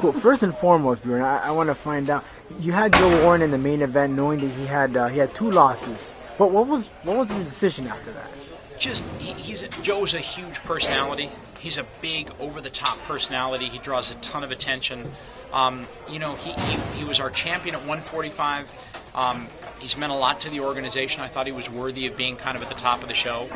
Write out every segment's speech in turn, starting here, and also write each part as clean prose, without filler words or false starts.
Cool. First and foremost, Bjorn, I want to find out. You had Joe Warren in the main event, knowing that he had 2 losses. But what was the decision after that? Just Joe's a huge personality. He's a big, over-the-top personality. He draws a ton of attention. He was our champion at 145. He's meant a lot to the organization. I thought he was worthy of being kind of at the top of the show.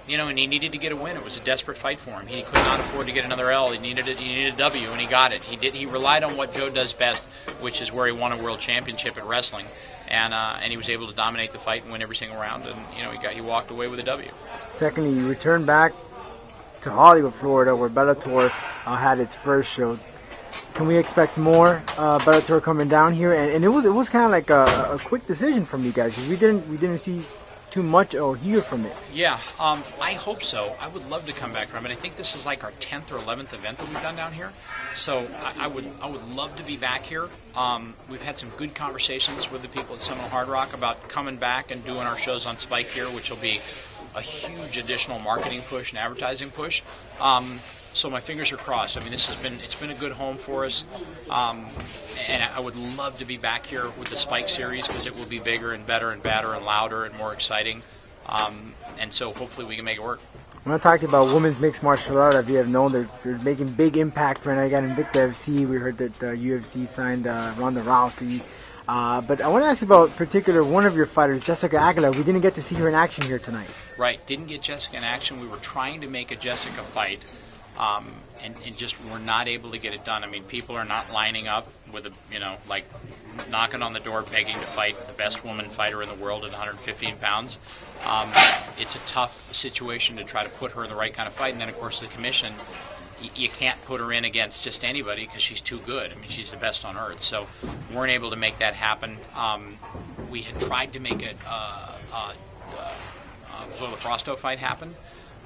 And he needed to get a win. It was a desperate fight for him. He could not afford to get another L. He needed a W, and he got it. He relied on what Joe does best, which is where he won a world championship at wrestling, and he was able to dominate the fight and win every single round. And he walked away with a W. Secondly, you returned back to Hollywood, Florida, where Bellator had its first show. Can we expect more Bellator coming down here? And it was kind of like a quick decision from you guys, because we didn't see too much or hear from it. Yeah, I hope so. I would love to come back from it. I think this is like our 10th or 11th event that we've done down here. So I would love to be back here. We've had some good conversations with the people at Seminole Hard Rock about coming back and doing our shows on Spike here, which will be a huge additional marketing push and advertising push. So my fingers are crossed. I mean, it's been a good home for us, and I would love to be back here with the Spike series, because it will be bigger and better and badder and louder and more exciting. And so hopefully we can make it work. When I talked about women's mixed martial art, if you have known, they're making big impact right now. You got Invicta FC. We heard that UFC signed Ronda Rousey. But I want to ask you about particular one of your fighters, Jessica Aguilar. We didn't get to see her in action here tonight. Right, didn't get Jessica in action. We were trying to make a Jessica fight. And just were not able to get it done. I mean, people are not lining up with knocking on the door begging to fight the best woman fighter in the world at 115 pounds. It's a tough situation to try to put her in the right kind of fight. And then, of course, the commission, you can't put her in against just anybody because she's too good. I mean, she's the best on earth. So we weren't able to make that happen. We had tried to make a Zoila Frosto fight happen.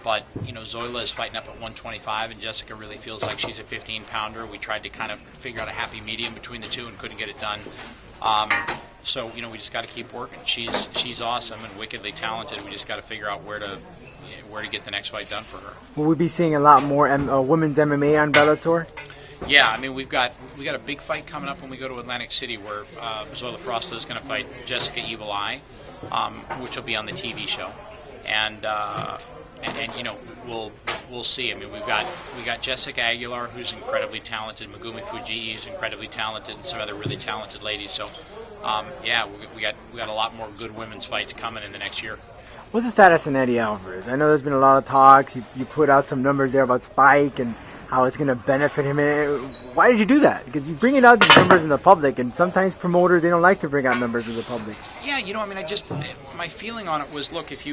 But, Zoila is fighting up at 125, and Jessica really feels like she's a 15-pounder. We tried to kind of figure out a happy medium between the two and couldn't get it done. So, we just got to keep working. She's awesome and wickedly talented. We just got to figure out where to get the next fight done for her. Will we be seeing a lot more women's MMA on Bellator? Yeah, I mean, we got a big fight coming up when we go to Atlantic City, where Zoila Frosto is going to fight Jessica Evil Eye, which will be on the TV show. And we'll see. I mean, we got Jessica Aguilar, who's incredibly talented. Megumi Fujii is incredibly talented, and some other really talented ladies. So, we got a lot more good women's fights coming in the next year. What's the status on Eddie Alvarez? I know there's been a lot of talks. You put out some numbers there about Spike and how it's going to benefit him. Why did you do that? Because you bring it out these numbers in the public, and sometimes promoters, they don't like to bring out numbers in the public. Yeah, my feeling on it was, look, if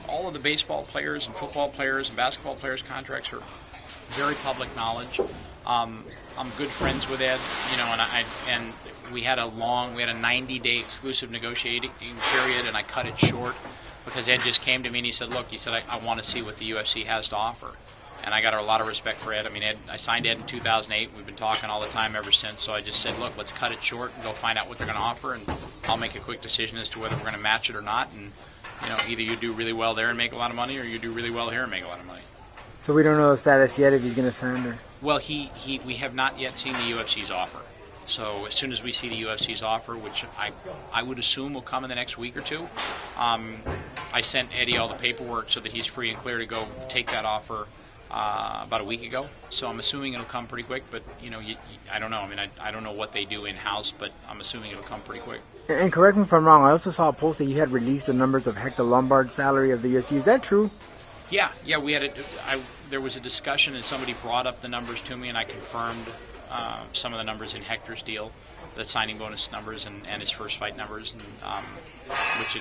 all of the baseball players and football players and basketball players' contracts are very public knowledge. I'm good friends with Ed, and we had a 90-day exclusive negotiating period, and I cut it short because Ed just came to me and he said, I want to see what the UFC has to offer. And I got a lot of respect for Ed. I mean, I signed Ed in 2008. We've been talking all the time ever since. So I just said, look, let's cut it short and go find out what they're going to offer, and I'll make a quick decision as to whether we're going to match it or not. And either you do really well there and make a lot of money, or you do really well here and make a lot of money. So we don't know the status yet if he's going to sign her? Well, we have not yet seen the UFC's offer. So as soon as we see the UFC's offer, which I would assume will come in the next week or two, I sent Eddie all the paperwork so that he's free and clear to go take that offer about a week ago. So I'm assuming it'll come pretty quick, but I don't know. I mean, I don't know what they do in-house, but I'm assuming it'll come pretty quick. And correct me if I'm wrong, I also saw a post that you had released the numbers of Hector Lombard's salary of the UFC. Is that true? Yeah, we had there was a discussion and somebody brought up the numbers to me, and I confirmed some of the numbers in Hector's deal, the signing bonus numbers and his first fight numbers, and which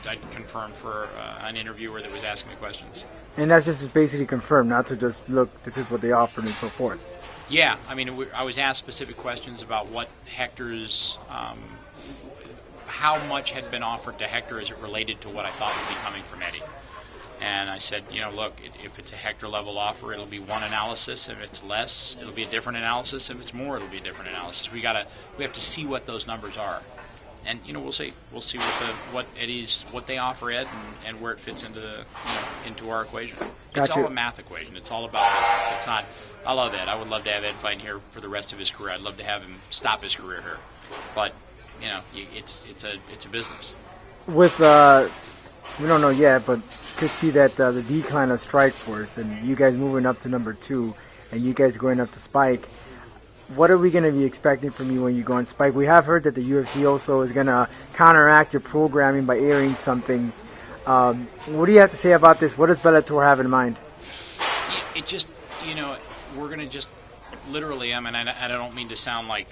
I confirmed for an interviewer that was asking me questions. And that's just basically confirmed, not to just look, this is what they offered and so forth. Yeah, I mean, I was asked specific questions about what Hector's, how much had been offered to Hector as it related to what I thought would be coming from Eddie. And I said, look, if it's a Hector level offer, it'll be one analysis. If it's less, it'll be a different analysis. If it's more, it'll be a different analysis. We have to see what those numbers are. and we'll see what they offer Ed and where it fits into our equation. It's Gotcha. all a math equation. It's all about business. It's not. I love Ed. I would love to have Ed fighting here for the rest of his career. I'd love to have him stop his career here, but it's a business. With we don't know yet, but could see that the decline of Strikeforce and you guys moving up to number 2 and you guys going up to Spike. What are we going to be expecting from you when you go on Spike? We have heard that the UFC also is going to counteract your programming by airing something. What do you have to say about this? What does Bellator have in mind? It just, we're going to just literally, I don't mean to sound like,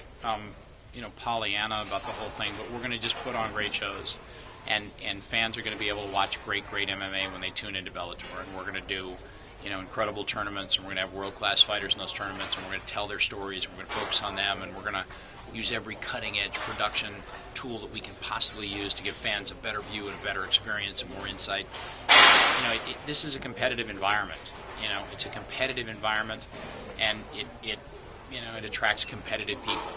Pollyanna about the whole thing, but we're going to just put on great shows. And fans are going to be able to watch great MMA when they tune into Bellator. And we're going to do, incredible tournaments, and we're going to have world-class fighters in those tournaments, and we're going to tell their stories, and we're going to focus on them, and we're going to use every cutting-edge production tool that we can possibly use to give fans a better view and a better experience and more insight. This is a competitive environment. It's a competitive environment, and it attracts competitive people,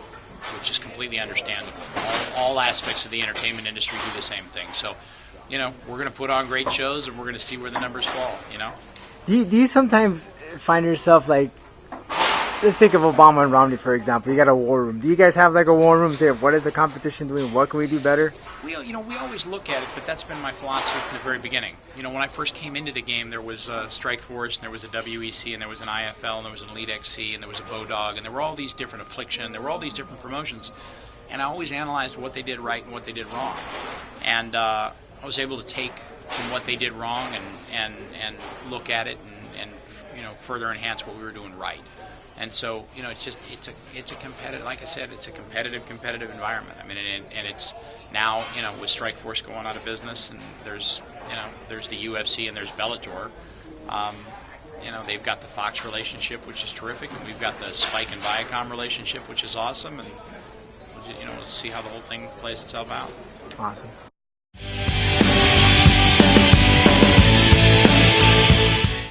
which is completely understandable. All aspects of the entertainment industry do the same thing. So, we're going to put on great shows, and we're going to see where the numbers fall, Do you sometimes find yourself like, let's think of Obama and Romney, for example. You got a war room. Do you guys have like a war room? Say, what is the competition doing? What can we do better? We always look at it, but that's been my philosophy from the very beginning. When I first came into the game, there was Strikeforce, and there was a WEC, and there was an IFL, and there was an Elite XC, and there was a Bodog, and there were all these different Affliction. There were all these different promotions, and I always analyzed what they did right and what they did wrong. And I was able to take from what they did wrong and look at it and further enhance what we were doing right. And so it's a competitive, like I said, it's a competitive environment. And it's now with Strikeforce going out of business, and there's the UFC and there's Bellator. They've got the Fox relationship, which is terrific, and we've got the Spike and Viacom relationship, which is awesome. And we'll see how the whole thing plays itself out. Awesome.